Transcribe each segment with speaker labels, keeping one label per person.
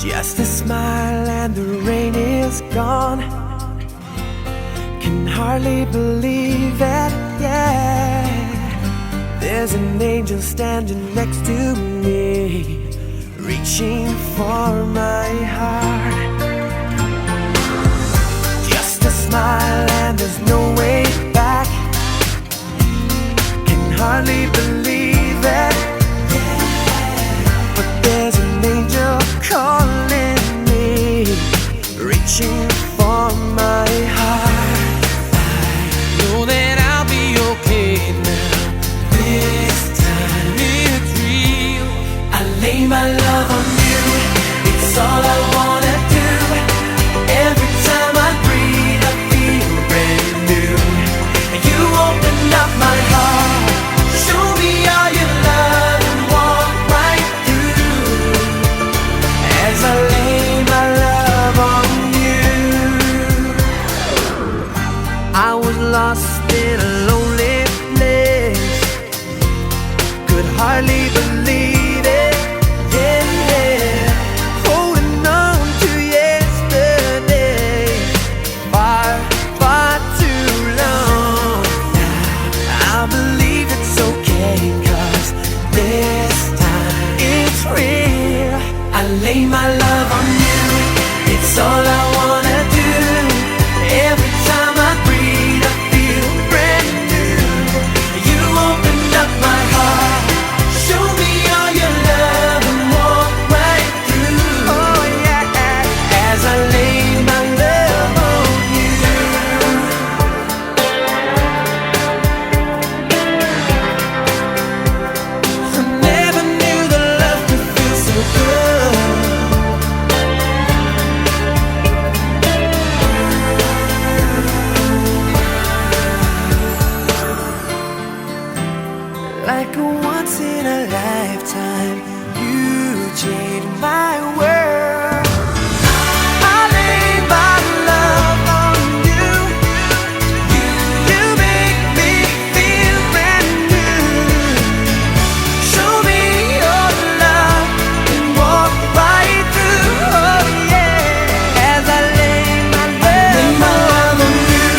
Speaker 1: Just a smile and the rain is gone. Can hardly believe it, yeah. There's an angel standing next to me, reaching for my heart. Just a smile and there's no way back. Can hardly believe it, but there's an angel calling me, reaching for my heart. I know that I'll be okay now. This time it's real. I lay my love on you. It's all I wanna do. Every time I breathe, I feel brand new. You open up my heart, show me all your love, and walk right through as I lay my love on you. I was lost in a lonely place, could hardly believe it, yeah. Holding on to yesterday, far, far too long. I believe it's okay, 'cause this time it's real. I lay my love on you. It's all I wanna do. Every time I breathe, I feel brand new. You opened up my heart, show me all your love, and walk right through. Oh yeah, as I lay my love on you. I never knew that love could feel so good. Like a once in a lifetime, you changed my world. I lay my love on you. You make me feel brand new. Show me your love and walk right through. Oh yeah, as I lay my love on you.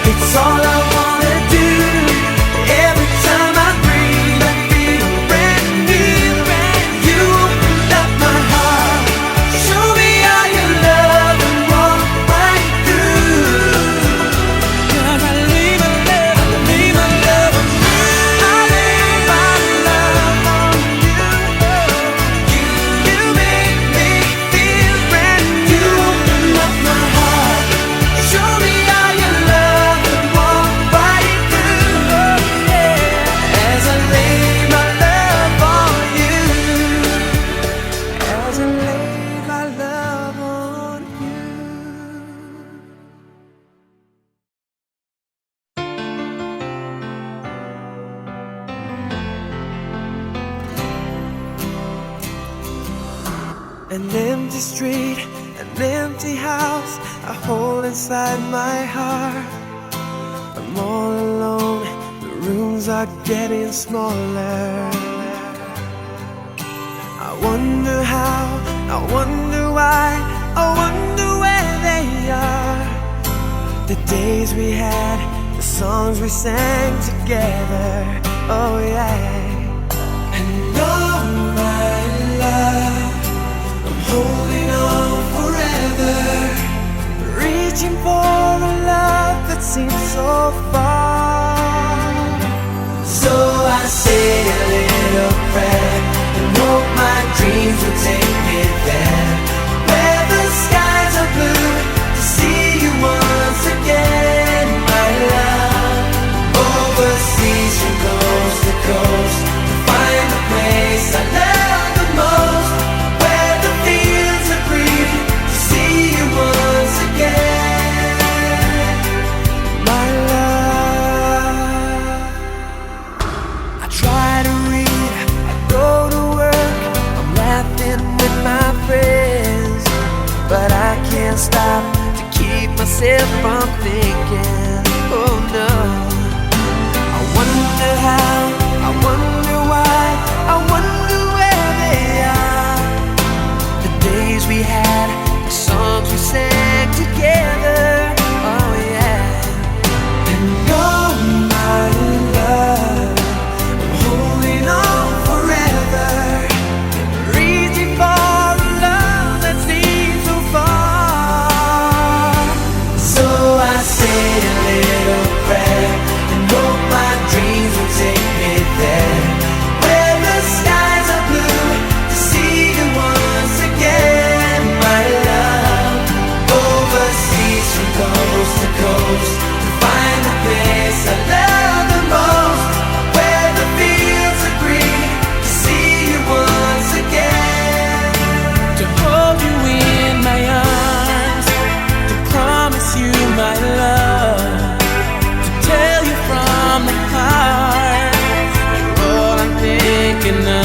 Speaker 1: It's all I wanna do. Every time I breathe, I feel brand new. You opened up my heart, show me all your love, and walk right through. 'Cause I lay my love on you. I lay my love on you. You make me feel brand new. You opened up my heart, show me all your love, and walk right through. Oh yeah, as I lay my love on you. As I lay my love on you. An empty street, an empty house, I hold inside my heart. I'm all alone, the rooms are getting smaller. I wonder how, I wonder why, I wonder where they are. The days we had, the songs we sang together, oh yeah. And all my love, I'm holding on forever, reaching for a love that seems so far. So I say a little prayer and hope my dreams will take me there, where the skies are blue, to see you once again, my love. Overseas from coast to coast, to find the place I love the most, where the fields are green, to see you once again, my love. I tried days we had, the songs we sang together. Oh yeah. And oh my love, I'm holding on forever, reaching for a love that seems so far. So I say a little prayer and hope my dreams will take me there, where the skies are blue, to see you once again, my love. Overseas from coast to coast, to find the place I love the most, where the fields are green, to see you once again. To hold you in my arms, to promise you my love, to tell you from the heart, you're all I'm thinking of.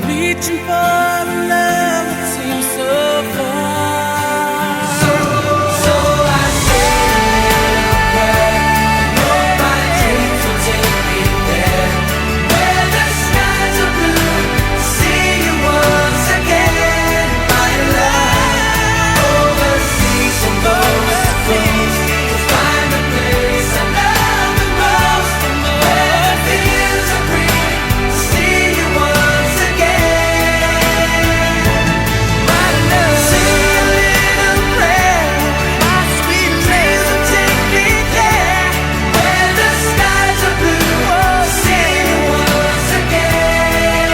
Speaker 1: Reaching for a love that seems so far. So I say a little prayer, and hope my dreams will take me there, where the skies are blue, to see you once again, my love. Overseas from coast to coast, to find the place I love the most, where the fields are green, to see you once again, my love. Say a little prayer, my sweet dreams will take me there, where the skies are blue, to see you once again.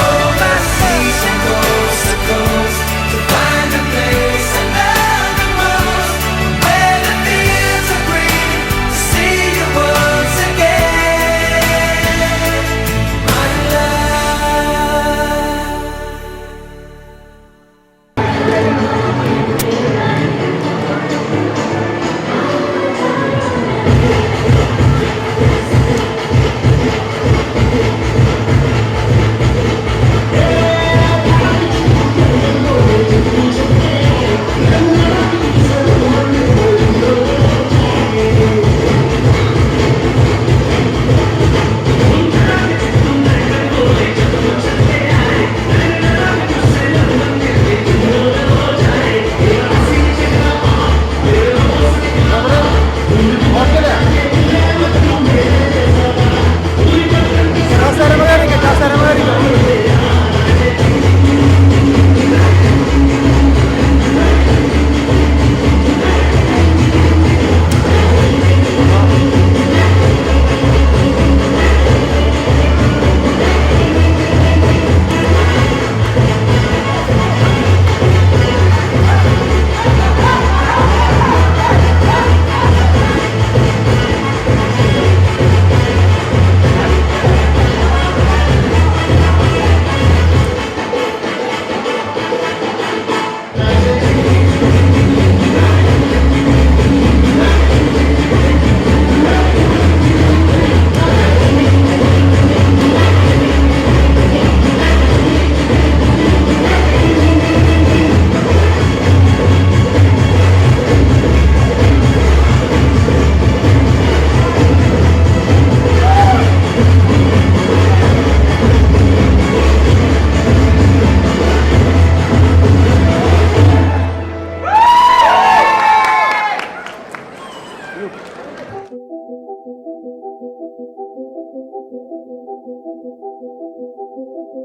Speaker 1: Overseas from coast to coast, to find the place I love the most, where the fields are green, to see you once again, my love.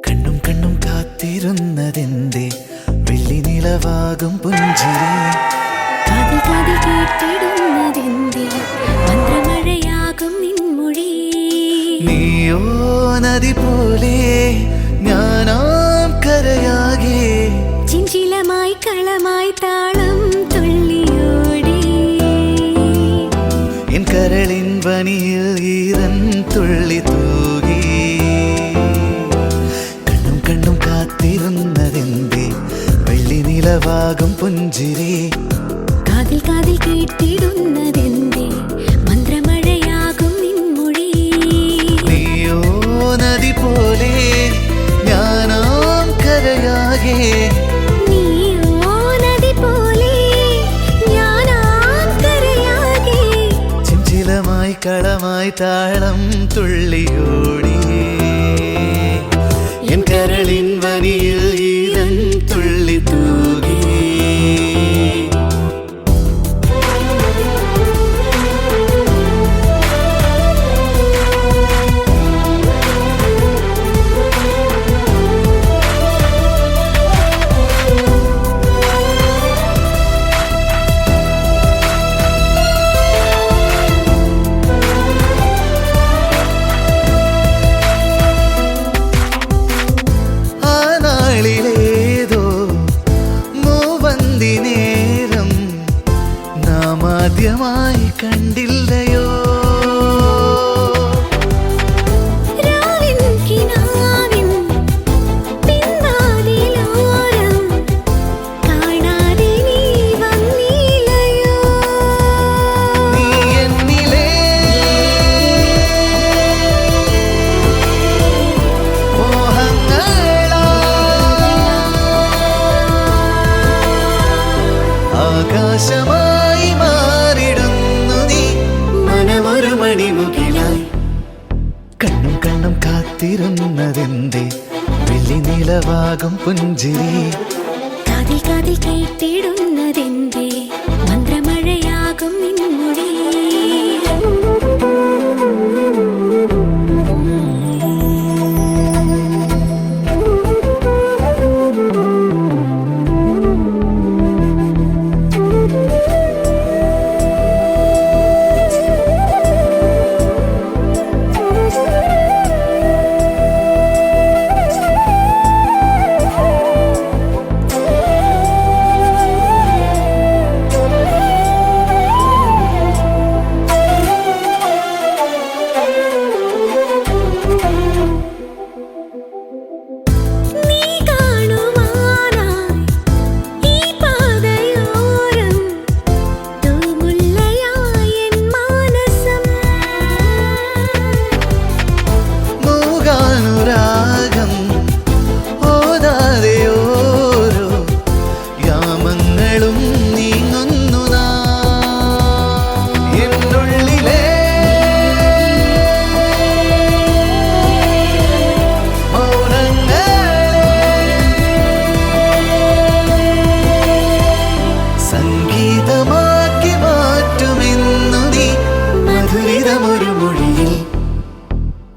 Speaker 1: കണ്ണും കണ്ണും കാത്തിരുന്നതെന്തേ, വെള്ളി നിലവാകും പുഞ്ചിരി,
Speaker 2: കാതിൽ കാതിൽ കേട്ടിടുന്നതെന്തേ, മന്ത്രമഴയാകും നിൻമൊഴി.
Speaker 1: നീയോ നദി പോലെ ഞാനാം കരയാകെ,
Speaker 2: ചിഞ്ചിലമായി കളമായി താളം തുള്ളിയോടി,
Speaker 1: എൻ കരളിൻ വനിയിൽ ഈറൻ തുള്ളി തൂകി. കണ്ണും കണ്ണും കാത്തിരുന്നതെന്തേ, വെള്ളി നിലവാകും പുഞ്ചിരി,
Speaker 2: കാതിൽ കാതിൽ കേട്ടിടുന്നതെന്തേ, മന്ത്രമഴയാകും നിൻമൊഴി.
Speaker 1: നീയോ നദി പോലെ ഞാനാം കരയാകെ,
Speaker 2: നീയോ നദി പോലെ ഞാനാം കരയാകെ,
Speaker 3: കളമായി താളം തുള്ളിയോടി എൻ കരളിൻ വരിയിൽ ഈരൻ തുള്ളി തൂകി ആദ്യമായി കണ്ടില്ലയോ ആകാശമായി മാറിടുന്നു നീ മനമൊരു മണിമുകിലായി കണ്ണും കണ്ണും കാത്തിരുന്നതെന്തേ വെള്ളി നിലവാകും പുഞ്ചിരി
Speaker 2: കാതിൽ കാതിൽ കേട്ടിടുന്നതെന്തേ മന്ത്രമഴയാകും നിൻമൊഴി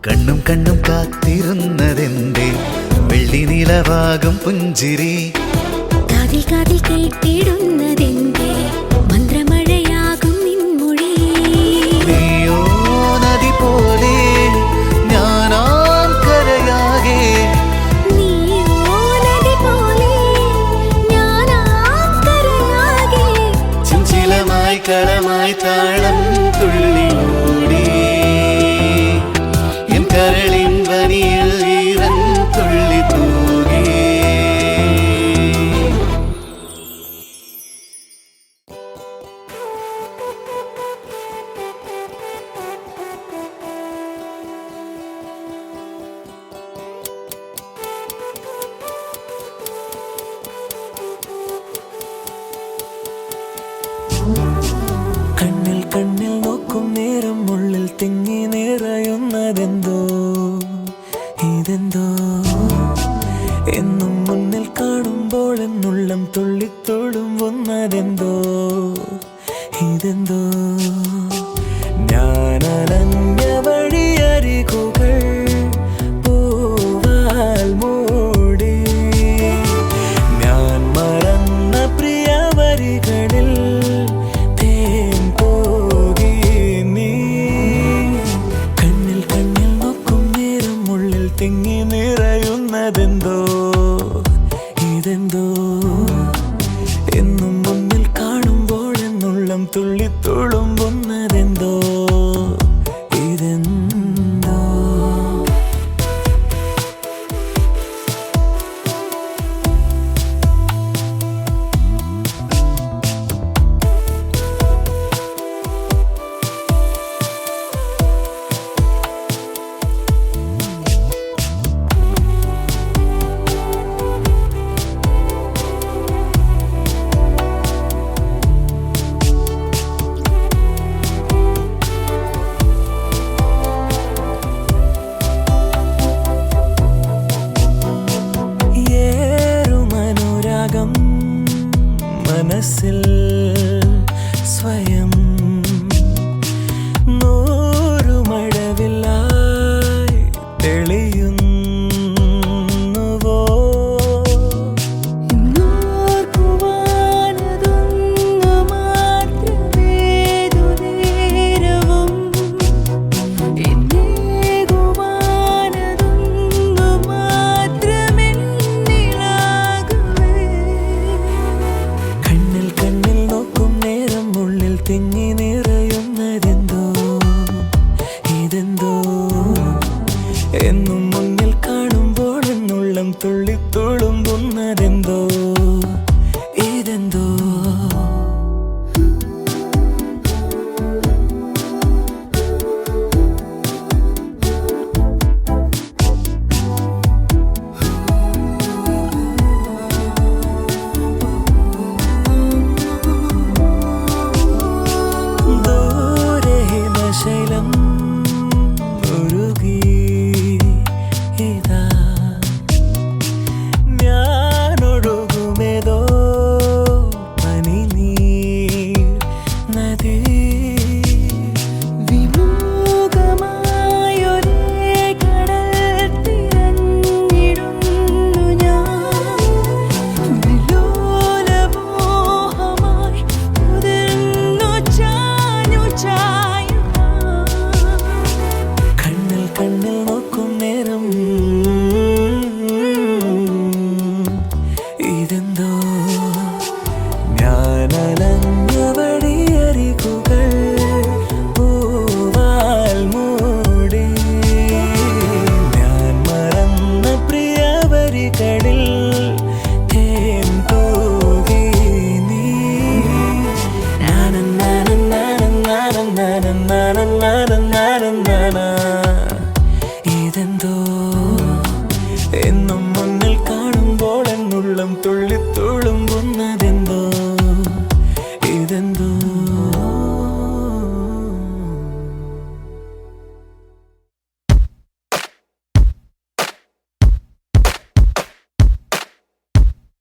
Speaker 3: കണ്ണും കണ്ണും കാത്തിരുന്നതെന്തേ വെള്ളി നിലവാകും പുഞ്ചിരി
Speaker 2: കാതിൽ കാതിൽ കേട്ടിടുന്നതെന്തേ മന്ത്രമഴയാകും നിൻമൊഴി
Speaker 3: നീയോ നദി പോലെ ഞാനാം കരയാകെ
Speaker 2: നീയോ നദി പോലെ ഞാനാം കരയാകെ
Speaker 3: ചഞ്ചലമായി കളമായി താളം തുള്ളിയോടി കരളിൻ വരിയിൽ ഈരൻ തുള്ളി തൂകി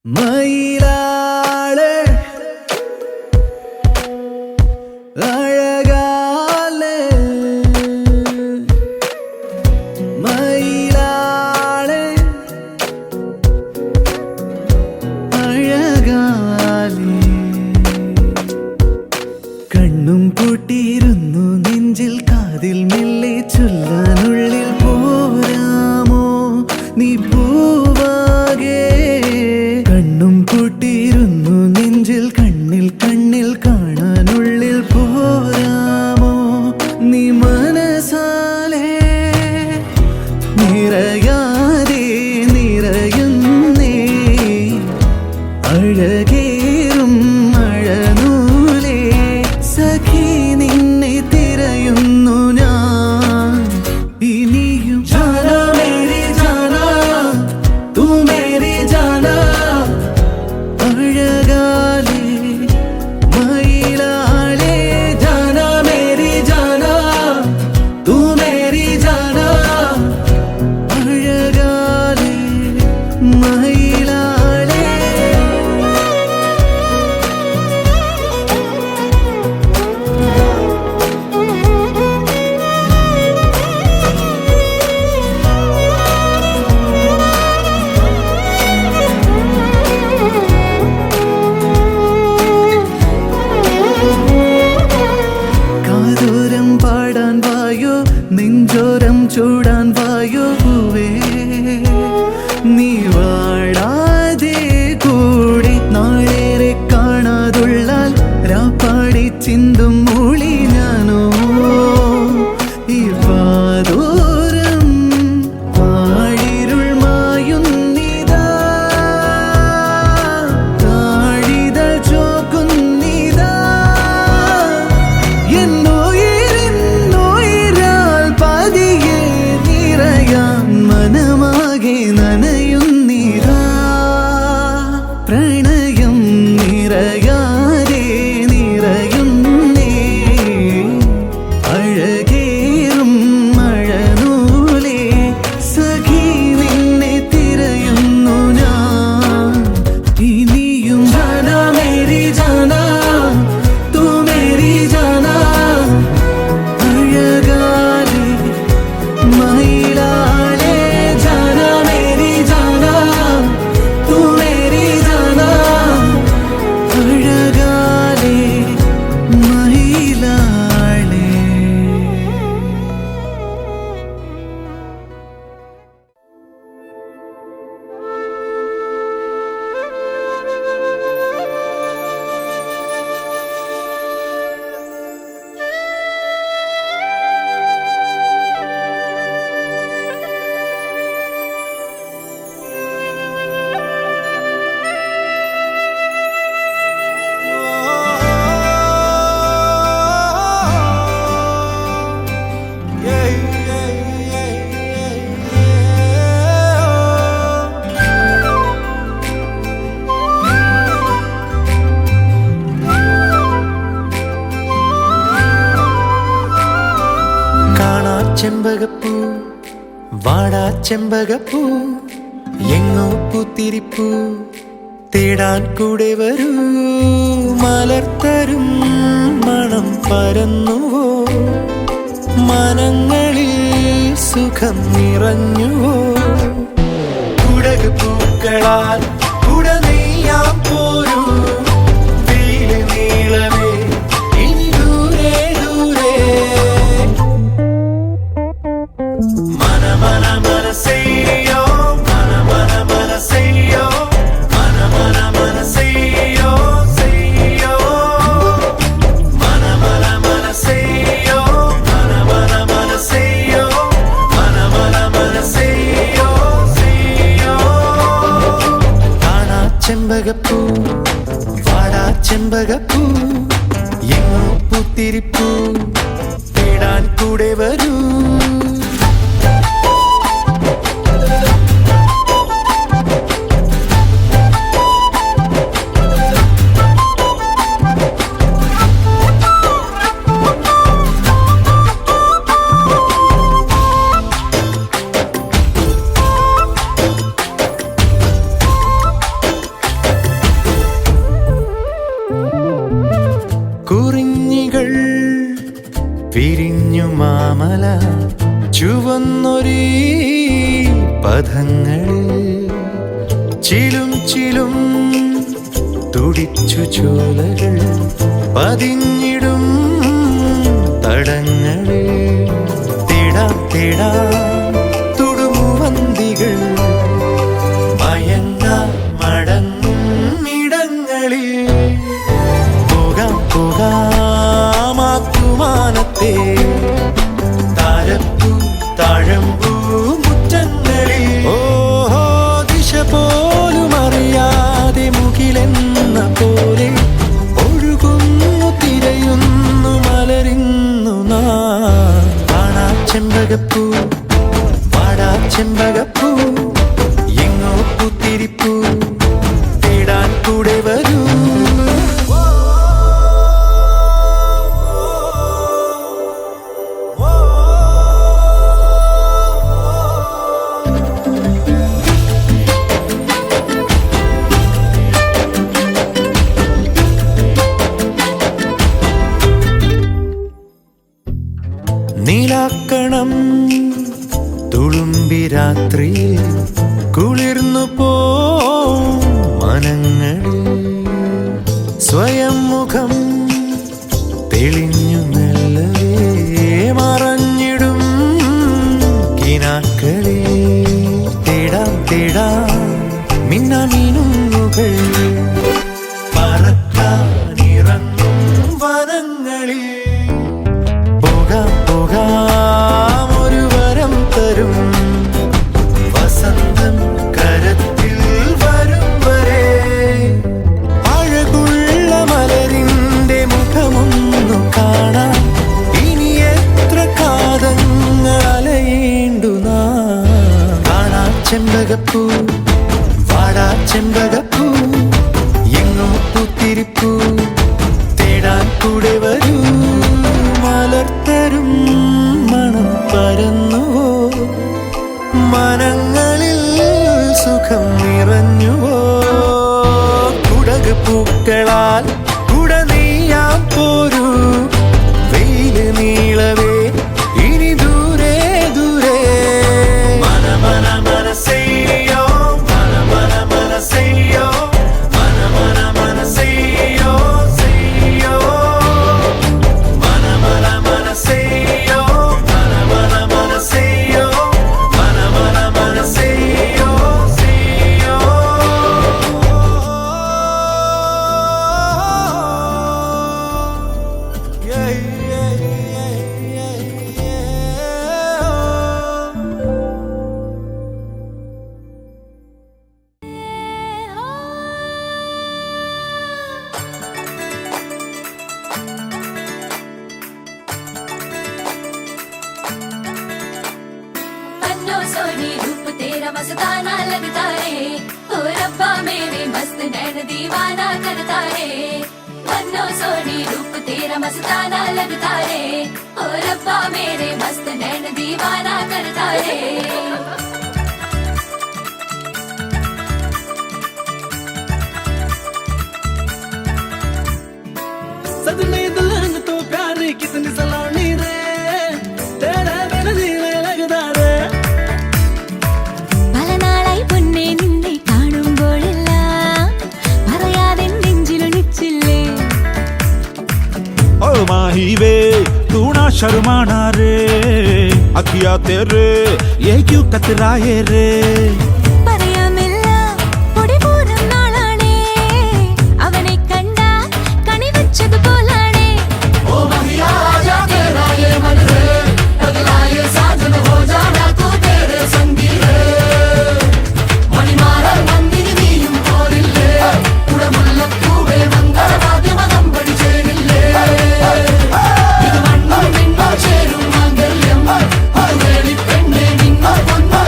Speaker 3: മയിലാളെ അഴകാലെ മയിലാളെ അഴകാലെ കണ്ണും പൂട്ടിയിരുന്നു നെഞ്ചിൽ കാതിൽ മെല്ലെ ചൊല്ലാനുള്ളിൽ പോരാമോ നീ പൂവാകെ കണ്ണും പൂട്ടിയിരുന്നു നെഞ്ചിൽ കണ്ണിൽ കണ്ണിൽ കാണാനുള്ളിൽ പോരാമോ നീ മനസാലെ നിറയാതെ നിറയുന്നേ അഴകേറും അഴനൂലേ സഖി നിന്നെ തിരയുന്നു ഞാൻ ഇനിയും ജാനാ മേരി ജാനാ തൂ മേരി ജാനാ അഴകാലേ മയിലാളേ ജാനാ മേരി ജാനാ തൂ മേരി ജാനാ അഴകാലേ മയിലാളേ കാതോരം പാടാൻ വായോ നെഞ്ചോരം ചൂടാൻ വായോ പൂവേ നീ വാടാതെ കൂടി നാളേറെ കാണാതുള്ളാൽ രാപ്പാടി ചിന്തും മൂളി ഞാനോ ഈ വാതോരം പാടിരുൾ മായുന്നിതാ താഴിത ചോക്കുന്നിതാ എന്നോയിരാൽ പതിയെ നിറയാൻ മനമാകെ നനയുന്നിതാ പ്രണയം നിറയാതെ നിറയുന്നേ അഴകേറും അഴനൂലേ സഖി നിന്നെ തിരയുന്നു ഞാൻ ഇനിയും ജാനാ മേരി ജാനാ തൂ മേരി ജാനാ അഴകാലേ മയിലാളേ ജാനാ മേരി ജാനാ തൂ മേരി ജാനാ അഴകാലേ മയിലാളേ കാണാ ചെമ്പകപ്പൂ വാടാ ചെമ്പകപ്പൂ എങ്ങോ പൂത്തിരിപ്പൂ തേടാൻ കൂടെ വരൂ മലർത്തരും മണം പരന്നുവോ മനങ്ങളിൽ സുഖം നിറഞ്ഞുവോ കുടക് പൂക്കളാൽ കുട നെയ്യാൻ പോരൂ വെയില് നീളമേ ഇനി ദൂരെ ദൂരെ മന മന മനസെയ്യോ മന മന മനസെയ്യോ മന മന മനസെയ്യോ സെയ്യോ മന മന മനസെയ്യോ മന മന മനസെയ്യോ മന മന മനസെയ്യോ സെയ്യോ കാണാ ചെമ്പകപ്പൂ വാടാ ചെമ്പകപ്പൂ എങ്ങോ പൂത്തിരിപ്പൂ തേടാൻ കൂടെ വരൂ വിരിഞ്ഞു മാമല ചുവന്നൊരീ പദങ്ങളിൽ ചിലും ചിലും തുടിച്ചു ചോലകൾ പതിഞ്ഞിടും തടങ്ങളിൽ തേടാ തേടാ തുടുമുവന്തികൾ മയങ്ങ മടങ്ങും ഇടങ്ങളിൽ പോകാം പോകാമാക്കുമാനത്തെ താരപ്പൂ താഴമ്പൂ മുറ്റങ്ങളിൽ ഓഹോ ദിശ പോലും അറിയാതെ മുകിലെന്ന പോലെ ഒഴുകുന്നു തിരയുന്നു മലരുന്നു കാണാ ചെമ്പകപ്പൂ വാടാ ചെമ്പകപ്പൂ എങ്ങോ പൂത്തിരിപ്പൂ തേടാൻ കൂടെ വരൂ നീലാക്കണം തുളുമ്പി രാത്രിയിൽ കുളിർന്നു പോ മനങ്ങളിൽ സ്വയം മുഖം തെളിഞ്ഞു മെല്ലവേ മറഞ്ഞിടും കിനാക്കളിൽ തേടാം തേടാം മിന്നമിനുങ്ങുകൾ പറക്കാനിറങ്ങും വനങ്ങളിൽ പോകാം പോകാം ഒരു വരം തരും വസന്തം കരത്തിൽ വരും വരെ അഴകുള്ള മലരിന്റെ മുഖമൊന്നു കാണാൻ ഇനി എത്ര കാതങ്ങൾ അലയേണ്ടു കാണാ ചെമ്പകപ്പൂ വാടാ ചെമ്പകപ്പൂ എങ്ങോ പൂത്തിരിപ്പൂ തേടാൻ കൂടെ വരൂ മലർത്തരും മണം പരന്നുവോ മനങ്ങളിൽ സുഖം നിറഞ്ഞുവോ കുടക് പൂക്കളാൽ കുട നെയ്യാൻ പോരൂ വെയില് നീളവേ ഇനി ദൂരെ ദൂരെ മന മന മനസ്സയ്യോ മന മന മനസ്സയ്യോ മന മന മനസ്സയ്യോ സയ്യോ മന മന മനസ്സയ്യോ മന മന മനസ്സയ്യോ മന മന മനസ്സയ്യോ സയ്യോ
Speaker 2: पन्नों सोनी रूप तेरा मस्ताना लगता रे ओ रब्बा मेरे मस्त नैन दीवाना करता रे पन्नों सोनी रूप तेरा मस्ताना लगता रे ओ रब्बा मेरे मस्त नैन दीवाना करता रे
Speaker 4: सजनी दुल्हन तो प्यारी कितनी सलोनी रे तेरे बिन जीने लगता रे
Speaker 2: പല നാളായി പൊന്നെ നിന്നെ കാണുമ്പോഴെല്ലാം പറയാതെ നെഞ്ചിലൊളിച്ചില്ലേ
Speaker 5: ओ माही वे तू ना शर्माना रे अखिया तेरे ये क्यों कतराए रे
Speaker 2: പറയാമില്ല പൊടിപൂരം നാളാണേ അവനെ കണ്ട കണി വെച്ചതുപോലാണേ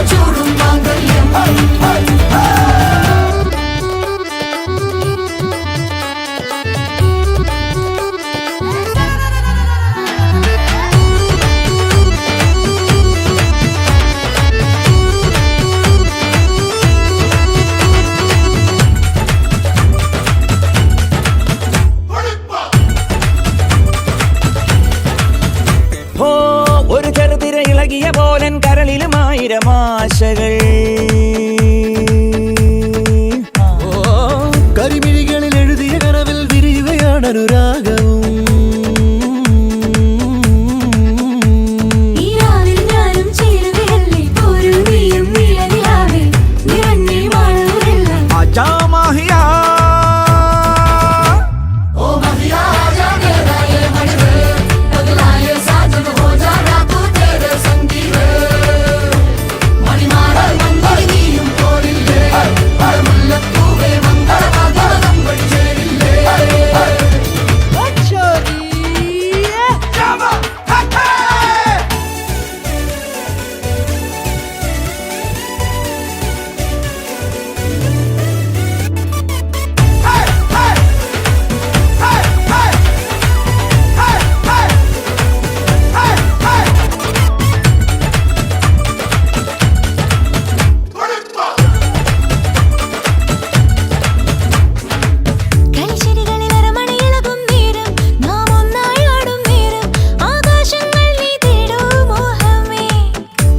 Speaker 4: ചേരും മാംഗല്യം
Speaker 6: ചിറകിയ പോലൻ കരളിലും ആയിരം ആശകൾ.
Speaker 3: കരിമിഴികളിൽ എഴുതിയ കനവിൽ വിരിയുകയാണ് അനുരാഗവും.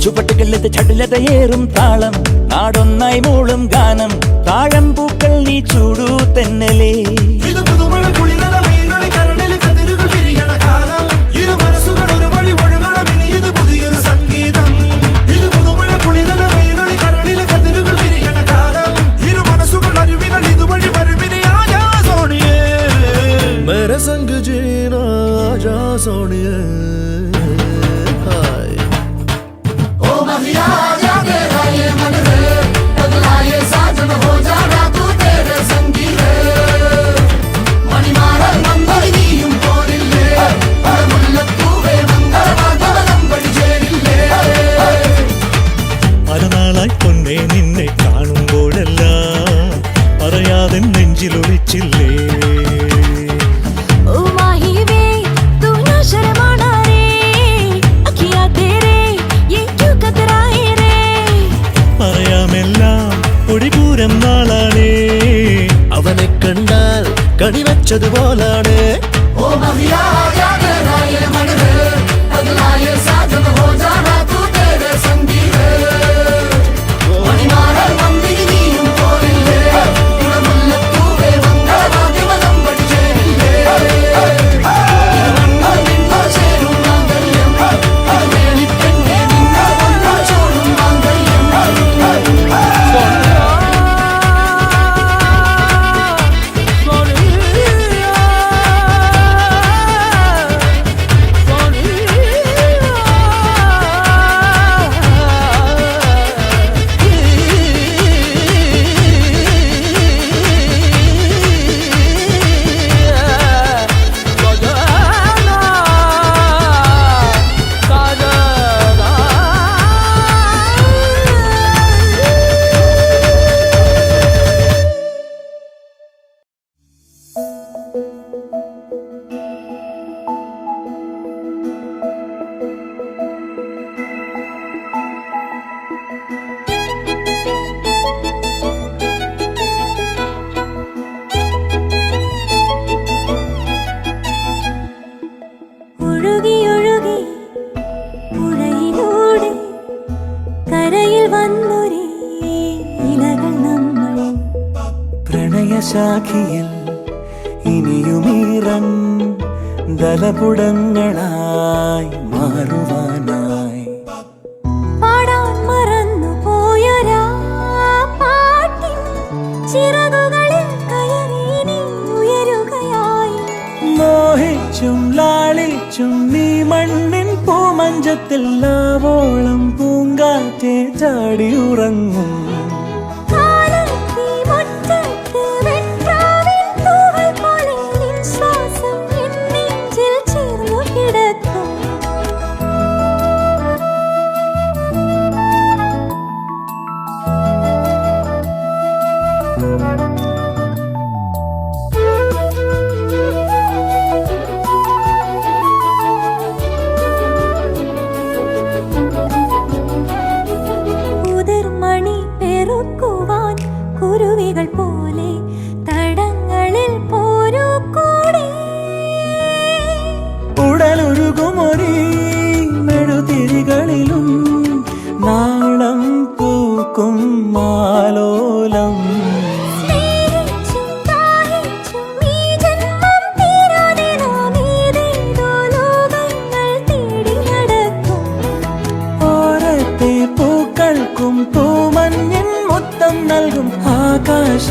Speaker 6: ചുവട്ടുകളിലത് ചടുലതയേറും താളം, നാടൊന്നായി മൂളും ഗാനം, താഴം പൂക്കൾ നീ ചൂടൂ തെന്നലേ.
Speaker 3: मेरे संग जीना आजा सोनिए.
Speaker 7: പല നാളായി പൊന്നേ നിന്നെ കാണുമ്പോഴെല്ലാം പറയാതെ നെഞ്ചിലൊളിച്ചില്ലേ. പറയാമെല്ലാം ഒടിപൂരം നാളാണേ,
Speaker 3: അവനെ കണ്ടാൽ കണിവെച്ചതുപോലാണ്.
Speaker 6: പ്രണയശാഖിയിൽ ഇനിയുമീറൻ ദലപുടങ്ങളായി മാറുവാനായി
Speaker 2: പാടാൻ മറന്നു പോയൊരാ പാട്ടിൻ ചിറകുകളിൽ കയറി നീ ഉയരുകയായി.
Speaker 6: മോഹിച്ചും ലാളിച്ചും നീ മണ്ണിൻ പൂമഞ്ചത്തിൽ ആവോളം പൂങ്കാറ്റെ ചാടി ഉറങ്ങും.
Speaker 2: ഉദർമണി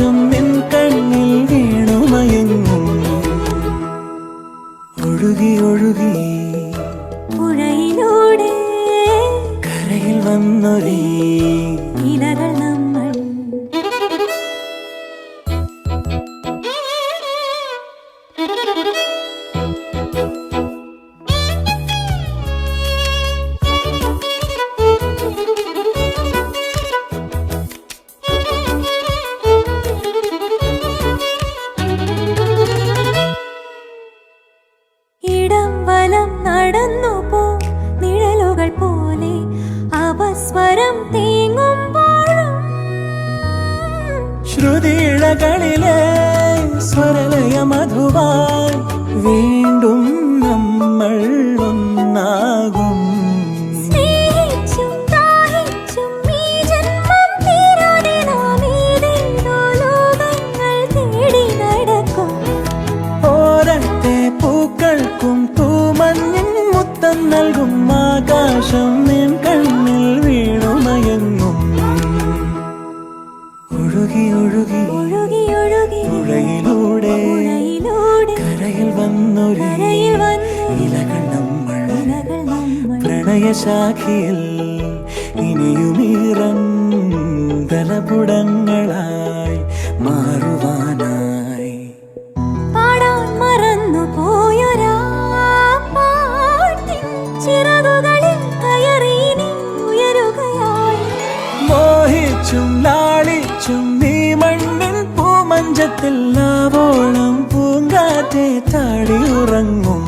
Speaker 6: ആകാശം നിൻ കണ്ണിൽ വീണുമയങ്ങും ഒഴുകി ഒഴുകി
Speaker 2: പുഴയിലൂടെ
Speaker 6: കരയിൽ വന്നൊരേ
Speaker 2: ഇലകൾ നമ്മൾ ഇടം വലം നടന്നു പോ നിഴലുകൾ പോലെ അപസ്വരം തേങ്ങുമ്പോഴും
Speaker 6: ശ്രുതിയിഴകളിലെ സ്വരലയ മധുവായി വീണ്ടും നമ്മൾ ഒന്നാകും
Speaker 2: സ്നേഹിച്ചും ദാഹിച്ചും ഈ ജന്മം തീരാതെ നാം ഏതേതോ ലോകങ്ങൾ തേടി നടക്കും
Speaker 6: ഓരത്തെ പൂക്കൾക്കും തൂമഞ്ഞിൻ മുത്തം നൽകും ആകാശം നിൻ കണ്ണിൽ വീണുമയങ്ങും ഒഴുകി ഒഴുകി
Speaker 2: ഒഴുകി ഒഴുകി
Speaker 6: പുഴയിലൂടെ
Speaker 2: പുഴയിലൂടെ
Speaker 6: കരയിൽ വന്നൊരു
Speaker 2: കരയിൽ വന്നു
Speaker 6: ഇലകൾ നമ്മൾ
Speaker 2: ഇലകൾ നമ്മൾ
Speaker 6: പ്രണയശാഖിയിൽ ഇനിയുമീറൻ തലപുടങ്ങളായി മാറുവാനായി
Speaker 2: പാടാൻ മറന്നു പോയൊരാ പാട്ടിൻ ചിറകുകളിൽ കയറി നീ ഉയരുകയായി
Speaker 6: മോഹിച്ചും ലാളിച്ചും നീ മണ്ണിൻ പൂമഞ്ചത്തിൽ ആവോളം പൂങ്കാറ്റെ താടി ഉറങ്ങും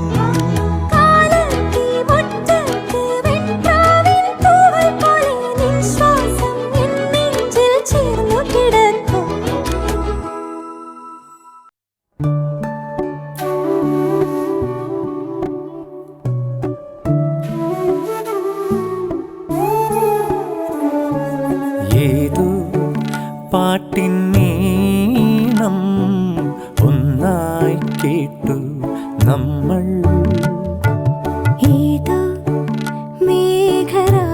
Speaker 2: കാലത്തി മുറ്റത്ത് വെൺപ്രാവിൻ തൂവൽ പോലെ നിൻ ശ്വാസം എൻ നെഞ്ചിൽ ചേർന്നു കിടക്കും
Speaker 6: ഏതു പാട്ടിൻ നീണം ഒന്നായി കേട്ടു നമ്മൾ
Speaker 2: ഏതോ മേഘരാഗം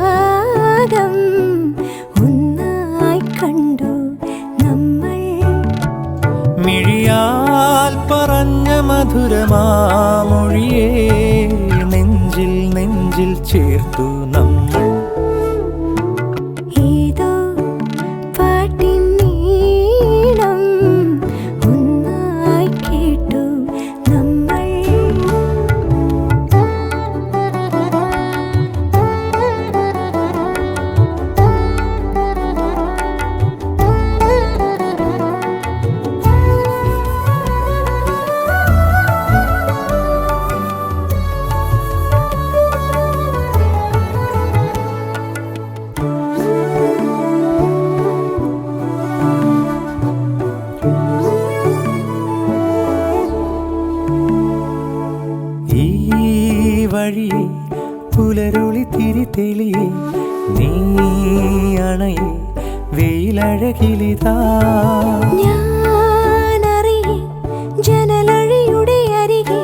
Speaker 2: ഒന്നായി കണ്ടു നമ്മൾ
Speaker 6: മിഴിയാൽ പറഞ്ഞ മധുരമാമൊഴിയേ നെഞ്ചിൽ നെഞ്ചിൽ ചേർത്തു നമ്മൾ
Speaker 2: ഏതോ പാട്ടിൻ നീളം ഒന്നായി കേട്ടു നമ്മൾ
Speaker 6: ഈ വഴിയെ പുലരുളി തിരിതെളിയെ നീ അണയെ വെയിലഴകിലിതാ
Speaker 2: ഞാനറിയെ ജനലഴിയുടെ അരികെ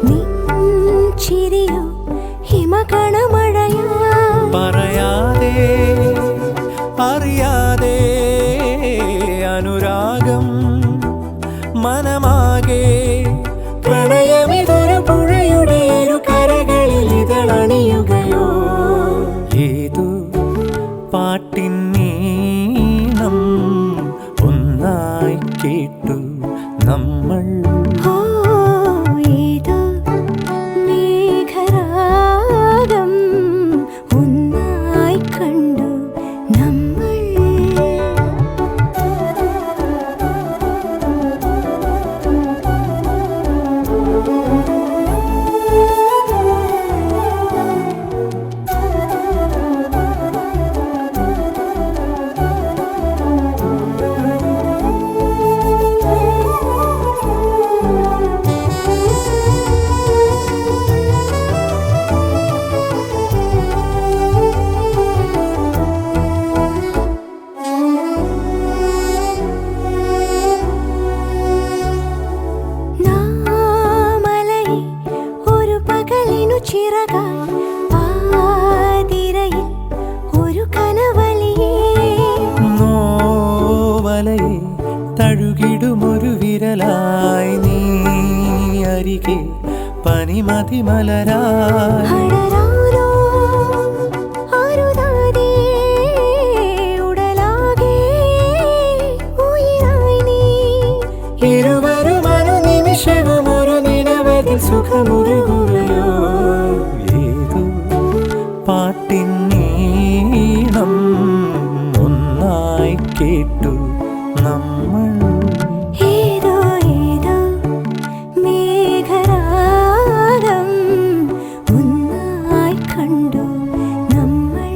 Speaker 2: നിൻ ചിരിയോ ഹിമകണമഴയാ
Speaker 6: പറയാതെ അറിയാതെ അനുരാഗം മനമാകെ പ്രണയമിതൊരു പുഴയുടെ ഇരു കരകളിൽ ഇതളണിയുകയോ ഏതു പാട്ടിൻ നീണം ഒന്നായി കേട്ടു നമ്മൾ
Speaker 2: ഓ ഏതോ മേഘരാഗം ഒന്നായി
Speaker 3: ഇടുമൊരു വിരലായി നീ അരികെ പനിമതി മലരായി
Speaker 8: അടരാരോ ആരുതാരേ ഉടലാകെ ഉയിരായി നീ
Speaker 3: ഇരുവരും അനുനിമിഷവും ഒരു നിലവതിൽ സുഖമുരുകുകയോ ഏതോ പാട്ടിൻ നീണം ഒന്നായി കേട്ടു നമ്മൾ
Speaker 8: ഏതോ ഏതോ മേഘരാഗം ഒന്നായി കണ്ടു നമ്മൾ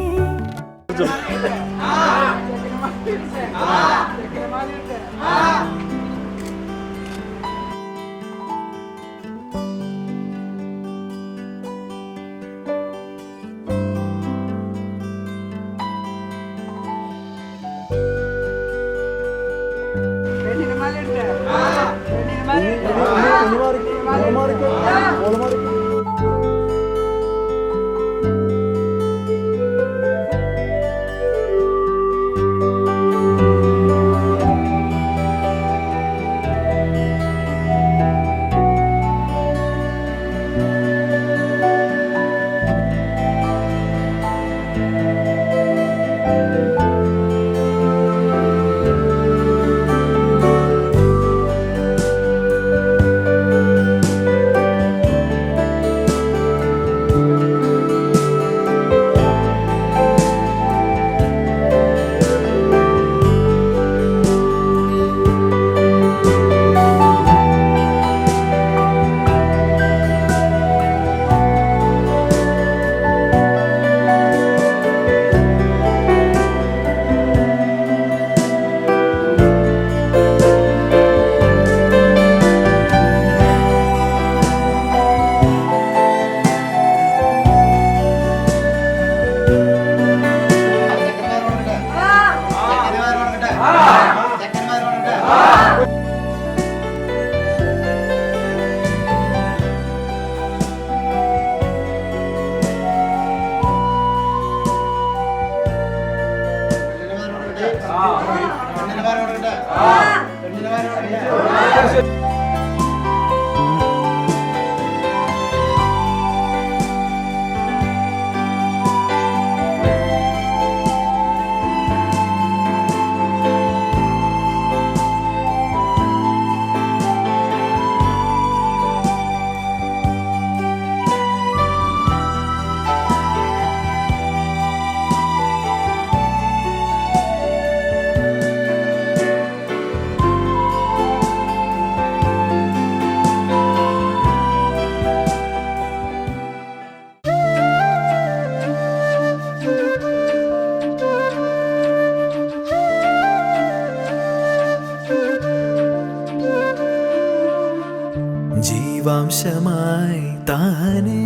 Speaker 3: ജീവാംശമായി താനേ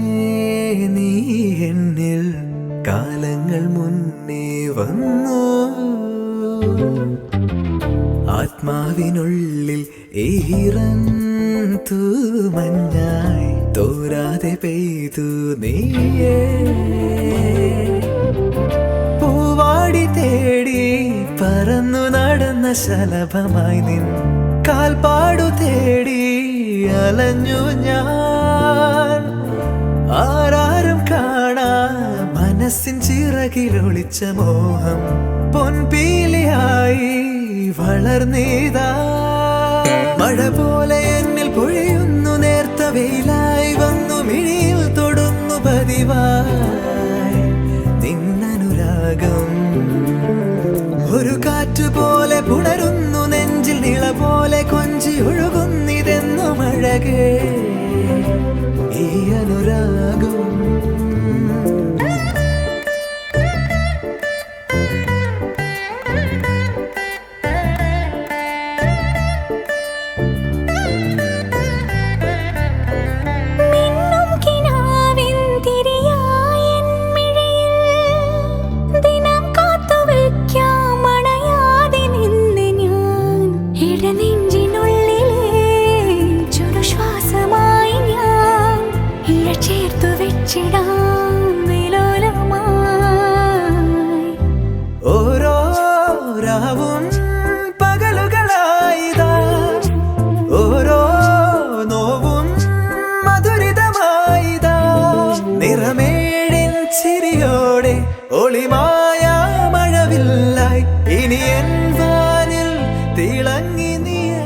Speaker 3: നീ എന്നിൽ കാലങ്ങൾ മുന്നേ വന്നു ആത്മാവിനുള്ളിൽ ഈറൻ തൂമഞ്ഞായി തോരാതെ പെയ്തു നീയേ പൂവാടി തേടി പറന്നു നടന്ന ശലഭമായി നിൻ കാൽപ്പാടു തേടി അലഞ്ഞു ഞാൻ ആരാരും കാണാ മനസ്സിൻ ചിറകിലൊളിച്ച മോഹം പൊൻപീലിയായി വളർന്നീതാ മഴ പോലെ എന്നിൽ പൊഴിയുന്നു നേർത്ത വെയിലായി വന്നു മിഴിയിൽ തൊടുന്നു പതിവായി നിന്നനുരാഗം ഒരു കാറ്റ് പോലെ പുണരുന്നു നെഞ്ചിൽ നിള പോലെ കൊഞ്ചി ഒഴുകുന്നിതെന്നു മഴകേ ഈ അനുരാഗം
Speaker 8: ചേർത്തു വെച്ചിട
Speaker 1: ഒളിമായ മഴവില്ലായി ഇനി എൻ വാനിൽ തിളങ്ങി നീയേ.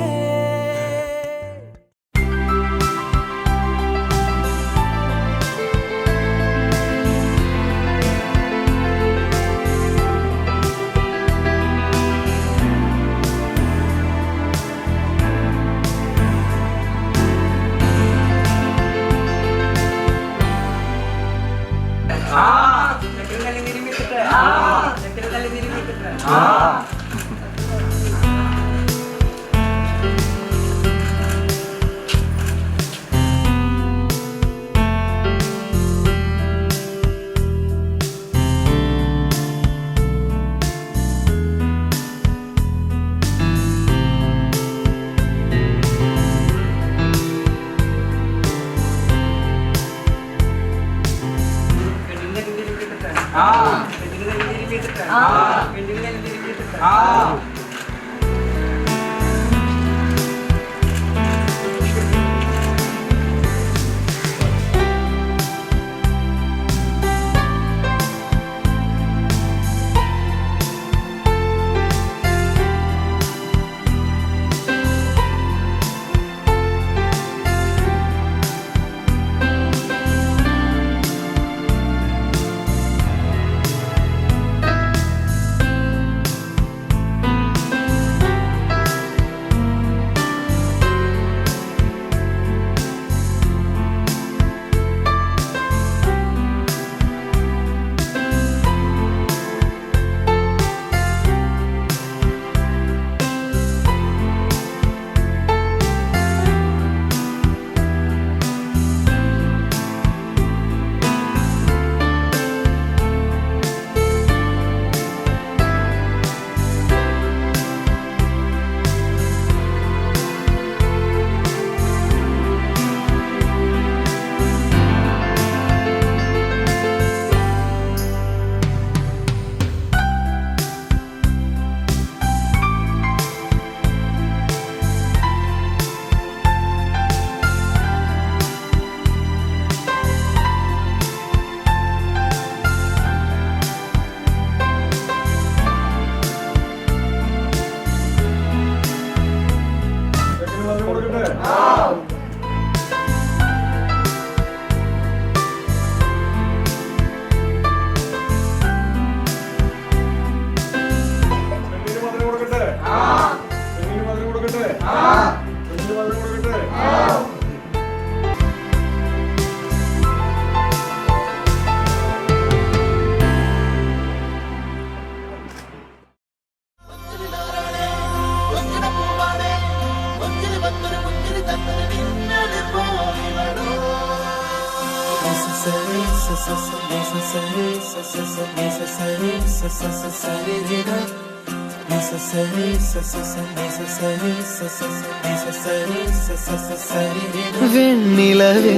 Speaker 1: വെണ്ണിലവേ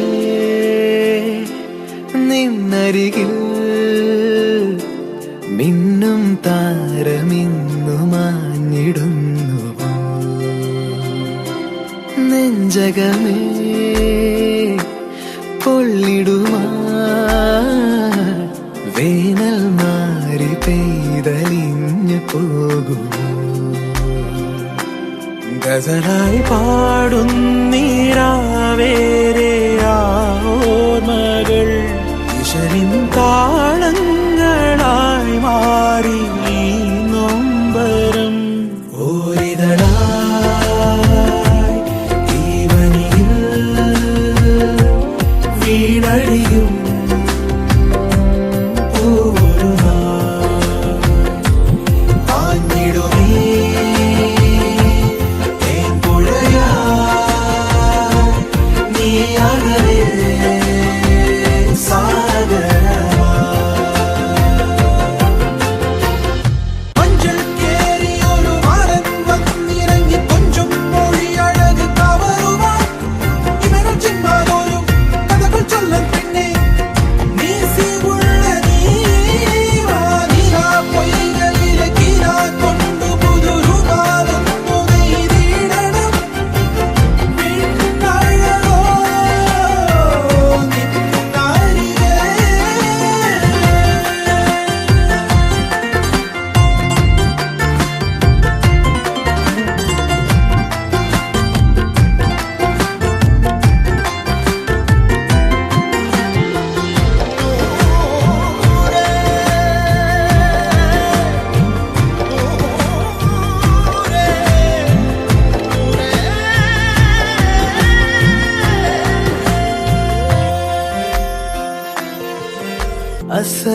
Speaker 1: നിന്നരികിൽ മിന്നും താരമിന്നു മാഞ്ഞിടുന്നു നെഞ്ചകമേ പൊള്ളിടുമാ വേനൽ മാറി പെയ്തലിഞ്ഞു പോകുമോ ഗസലായി പാടുന്നീരാവേരെ ഓർമ്മകൾ ഈശ്വരിൻ താളങ്ങളായി മാറി ഈ നൊമ്പരം ഓരിതളായി ഈ വനിയിൽ വീണഴിയും സാഗരമാ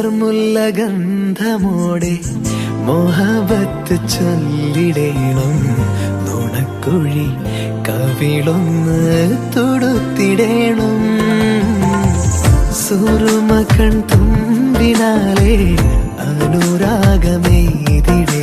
Speaker 1: പുലർമുല്ല ഗന്ധമോടെ മോഹബത്ത് ചൊല്ലിടേണം നുണക്കുഴി കവിളൊന്ന് തൊടുത്തിടേണം സുറുമ കൺ തുമ്പിനാലെ അനുരാഗമെയ്തിടേ